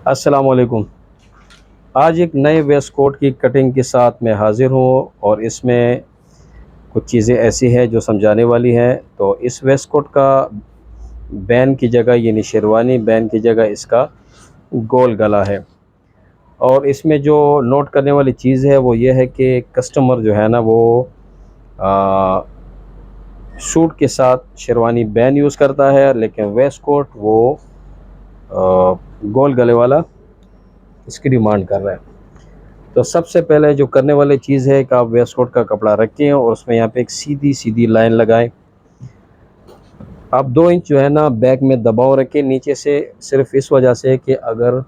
अस्सलामुअलैकुम। आज एक नए वेस्ट कोट की कटिंग के साथ मैं हाज़िर हूँ और इसमें कुछ चीज़ें ऐसी हैं जो समझाने वाली हैं। तो इस वेस्ट कोट का बैन की जगह यानी शेरवानी बैन की जगह इसका गोल गला है। और इसमें जो नोट करने वाली चीज़ है वो ये है कि कस्टमर जो है ना वो आ, सूट के साथ शेरवानी बैन यूज़ करता है, लेकिन वेस्ट कोट वो गोल गले वाला इसकी डिमांड कर रहा है। तो सबसे पहले जो करने वाली चीज़ है कि आप वेस्ट कोट का कपड़ा रखें और उसमें यहाँ पे एक सीधी सीधी लाइन लगाएं। आप 2 इंच जो है ना बैक में दबाव रखें नीचे से, सिर्फ इस वजह से कि अगर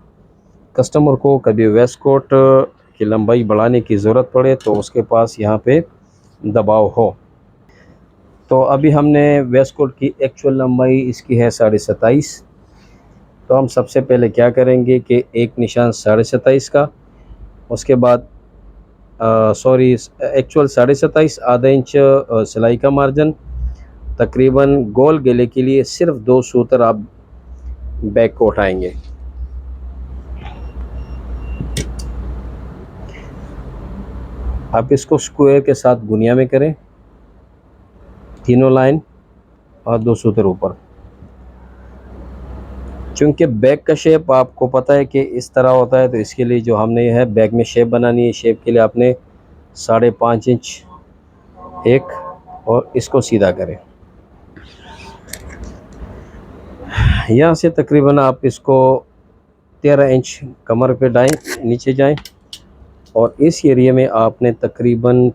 कस्टमर को कभी वेस्ट कोट की लंबाई बढ़ाने की ज़रूरत पड़े तो उसके पास यहाँ पे दबाव हो। तो अभी हमने वेस्ट कोट की एक्चुअल लंबाई इसकी है 27.5। तो हम सबसे पहले क्या करेंगे कि एक निशान 27.5 का, उसके बाद सॉरी एक्चुअल 27.5 आधा इंच सिलाई का मार्जिन, तकरीबन गोल गले के लिए सिर्फ 2 सूत्र आप बैक को उठाएंगे। आप इसको स्क्वायर के साथ गुनिया में करें, तीनों लाइन और 2 सूत्र ऊपर। चूँकि बैक का शेप आपको पता है कि इस तरह होता है, तो इसके लिए जो हमने है बैक में शेप बनानी है, शेप के लिए आपने 5.5 इंच एक और इसको सीधा करें। यहाँ से तकरीबन आप इसको 13 इंच कमर पे नीचे जाएं और इस एरिया में आपने तकरीबन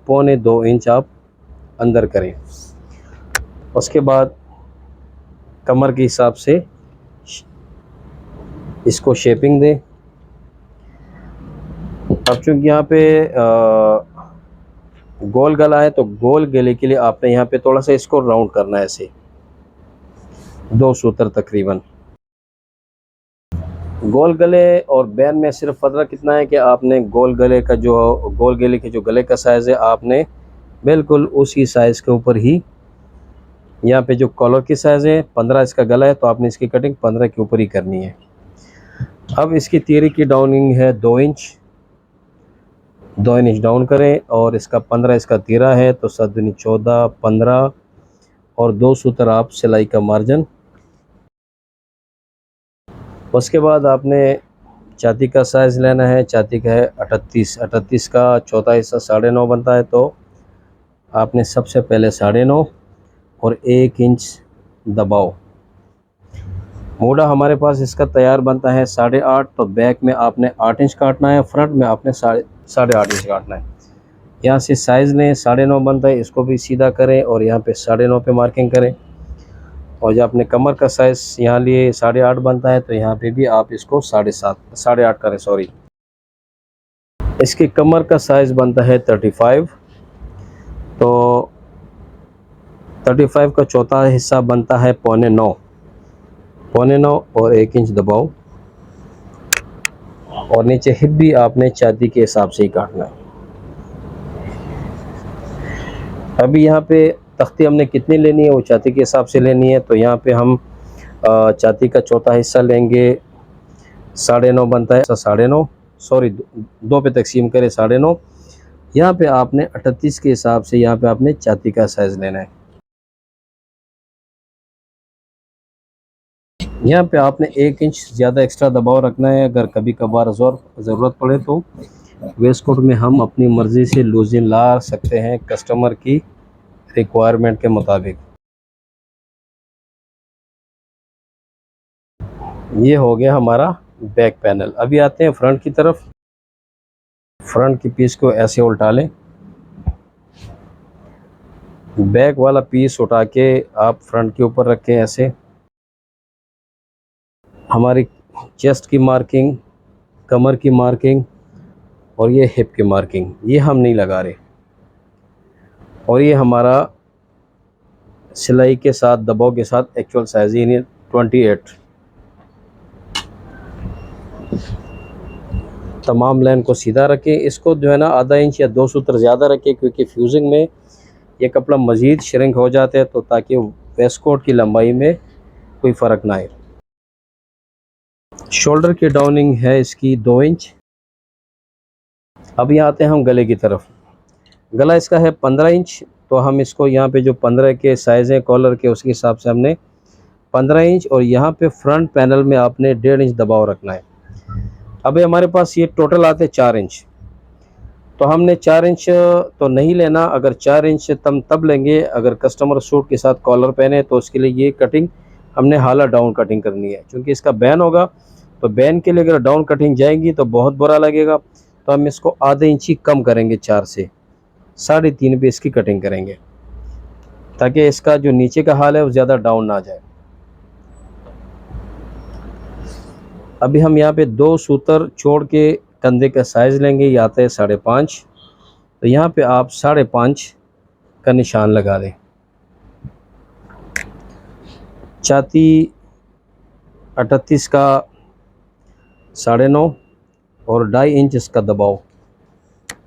1.25 इंच आप अंदर करें। उसके बाद कमर के हिसाब से इसको शेपिंग दें। अब चूँकि यहाँ पे गोल गला है तो गोल गले के लिए आपने यहाँ पे थोड़ा सा इसको राउंड करना है, ऐसे 2 सूत्र तकरीबन। गोल गले और बैन में सिर्फ फ़र्क कितना है कि आपने गोल गले के जो गले का साइज़ है आपने बिल्कुल उसी साइज़ के ऊपर ही, यहाँ पे जो कॉलर की साइज़ है 15 इसका गला है तो आपने इसकी कटिंग 15 के ऊपर ही करनी है। अब इसकी तीरे की डाउनिंग है 2 इंच, 2 इंच डाउन करें और इसका 15 इसका तीरा है तो 7 दूनी 14, 15 और 2 सूत्र आप सिलाई का मार्जिन। उसके बाद आपने छाती का साइज़ लेना है, छाती का है 38 का चौथा हिस्सा 9.5 बनता है, तो आपने सबसे पहले 9.5 और 1 इंच दबाओ। मोड़ा हमारे पास इसका तैयार बनता है 8.5, तो बैक में आपने 8 इंच काटना है, फ्रंट में आपने 8.5 इंच काटना है। यहाँ से साइज़ लें, 9.5 बनता है, इसको भी सीधा करें और यहाँ पे 9.5 पे मार्किंग करें। और जब आपने कमर का साइज़ यहाँ लिए 8.5 बनता है तो यहाँ पे भी आप इसको 8.5 करें, सॉरी। इसकी कमर का साइज़ बनता है 35, तो 35 का चौथा हिस्सा बनता है 8.25 और 1 इंच दबाओ। और नीचे हिप भी आपने छाती के हिसाब से ही काटना है। अभी यहाँ पे तख्ती हमने कितनी लेनी है वो छाती के हिसाब से लेनी है, तो यहाँ पे हम छाती का चौथा हिस्सा लेंगे, 9.5 बनता है, 9.5 सॉरी 2 पे तकसीम करें 9.5। यहाँ पे आपने 38 के हिसाब से यहाँ पे आपने छाती का साइज़ लेना है। यहाँ पे आपने 1 इंच ज़्यादा एक्स्ट्रा दबाव रखना है। अगर कभी कभार ज़रूरत पड़े तो वेस्ट कोट में हम अपनी मर्ज़ी से लूज़िंग ला सकते हैं कस्टमर की रिक्वायरमेंट के मुताबिक। ये हो गया हमारा बैक पैनल। अभी आते हैं फ्रंट की तरफ। फ्रंट की पीस को ऐसे उल्टा लें, बैक वाला पीस उठा के आप फ्रंट के ऊपर रखें ऐसे। हमारी चेस्ट की मार्किंग, कमर की मार्किंग और ये हिप की मार्किंग ये हम नहीं लगा रहे। और ये हमारा सिलाई के साथ दबाव के साथ एक्चुअल साइज़ यानी 28। तमाम लाइन को सीधा रखें। इसको जो है ना आधा इंच या 2 सूत्र ज़्यादा रखें, क्योंकि फ्यूजिंग में ये कपड़ा मज़ीद श्रिंक हो जाता है, तो ताकि वेस्ट कोट की लंबाई में कोई फ़र्क ना आए। शोल्डर की डाउनिंग है इसकी 2 इंच। अब यहाँ आते हैं हम गले की तरफ। गला इसका है 15 इंच, तो हम इसको यहाँ पे जो 15 के साइज़ हैं कॉलर के, उसके हिसाब से हमने 15 इंच, और यहाँ पे फ्रंट पैनल में आपने 1.5 इंच दबाव रखना है। अब हमारे पास ये टोटल आते 4 इंच, तो हमने 4 इंच तो नहीं लेना। अगर 4 इंच तब लेंगे अगर कस्टमर सूट के साथ कॉलर पहने, तो उसके लिए ये कटिंग हमने हाला डाउन कटिंग करनी है, क्योंकि इसका बैन होगा। तो बैन के लिए अगर डाउन कटिंग जाएगी तो बहुत बुरा लगेगा, तो हम इसको आधे इंच ही कम करेंगे, 4 से 3.5 पे इसकी कटिंग करेंगे, ताकि इसका जो नीचे का हाल है वो ज़्यादा डाउन ना जाए। अभी हम यहाँ पे 2 सूतर छोड़ के कंधे का साइज़ लेंगे, ये आता है 5.5, तो यहाँ पे आप 5.5 का निशान लगा दें। छाती 38 का 9.5 और 2.5 इंच इसका दबाव।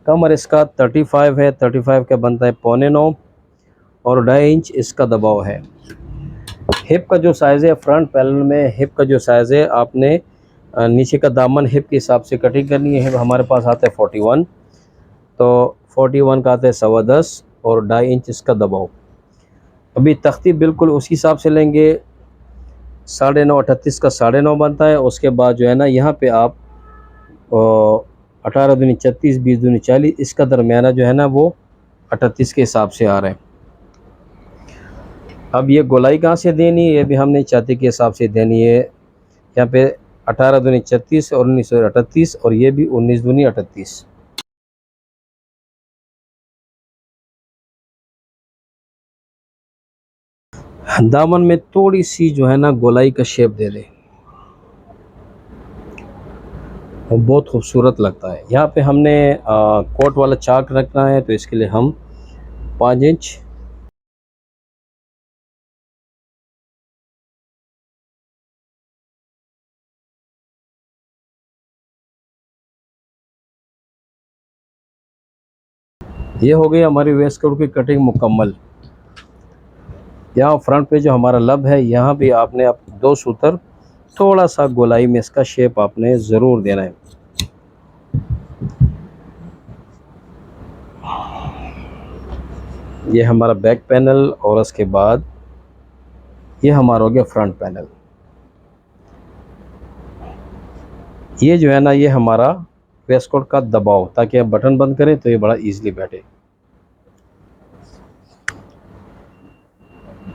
कमर इसका 35 है, 35 का बनता है 8.25 और 2.5 इंच इसका दबाव है। हिप का जो साइज़ है फ्रंट पैनल में, हिप का जो साइज़ है आपने नीचे का दामन हिप के हिसाब से कटिंग करनी है। हिप हमारे पास आता है 41, तो 41 का आता है 10.25 और 2.5 इंच इसका दबाव। अभी तख्ती बिल्कुल उसी हिसाब से लेंगे, 9.5 38 का 9.5 बनता है। उसके बाद जो है ना, यहाँ पे आप 18 दूनी 36, 20 दूनी 40, इसका दरमियाना जो है ना वो 38 के हिसाब से आ रहा है। अब ये गोलाई कहाँ से देनी है, ये भी हमने छाती के हिसाब से देनी है। यहाँ पे 18 दूनी 36 और 19 दूनी 38, और ये भी 19 दूनी 38। दामन में थोड़ी सी जो है ना गोलाई का शेप दे दे, वो बहुत खूबसूरत लगता है। यहाँ पे हमने कोट वाला चाक रखना है, तो इसके लिए हम 5 इंच ये हो गई हमारी वेस्ट कोट की कटिंग मुकम्मल। यहाँ फ्रंट पे जो हमारा लब है, यहाँ भी आपने अब 2 सूतर थोड़ा सा गोलाई में इसका शेप आपने ज़रूर देना है। ये हमारा बैक पैनल, और उसके बाद ये हमारा हो गया फ्रंट पैनल। ये जो है ना, ये हमारा वेस्ट कोट का दबाव, ताकि आप बटन बंद करें तो ये बड़ा इजीली बैठे।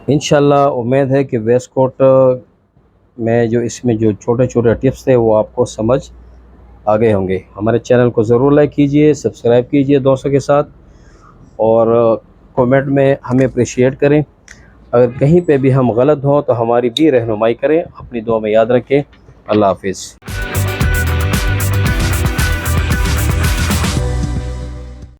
इंशाल्लाह उम्मीद है कि वेस्ट कोट में जो इसमें जो छोटे छोटे टिप्स थे वो आपको समझ आ गए होंगे। हमारे चैनल को ज़रूर लाइक कीजिए, सब्सक्राइब कीजिए दोस्तों के साथ, और कमेंट में हमें अप्रिशिएट करें। अगर कहीं पे भी हम गलत हों तो हमारी भी रहनुमाई करें। अपनी दुआ में याद रखें। अल्लाह हाफिज़।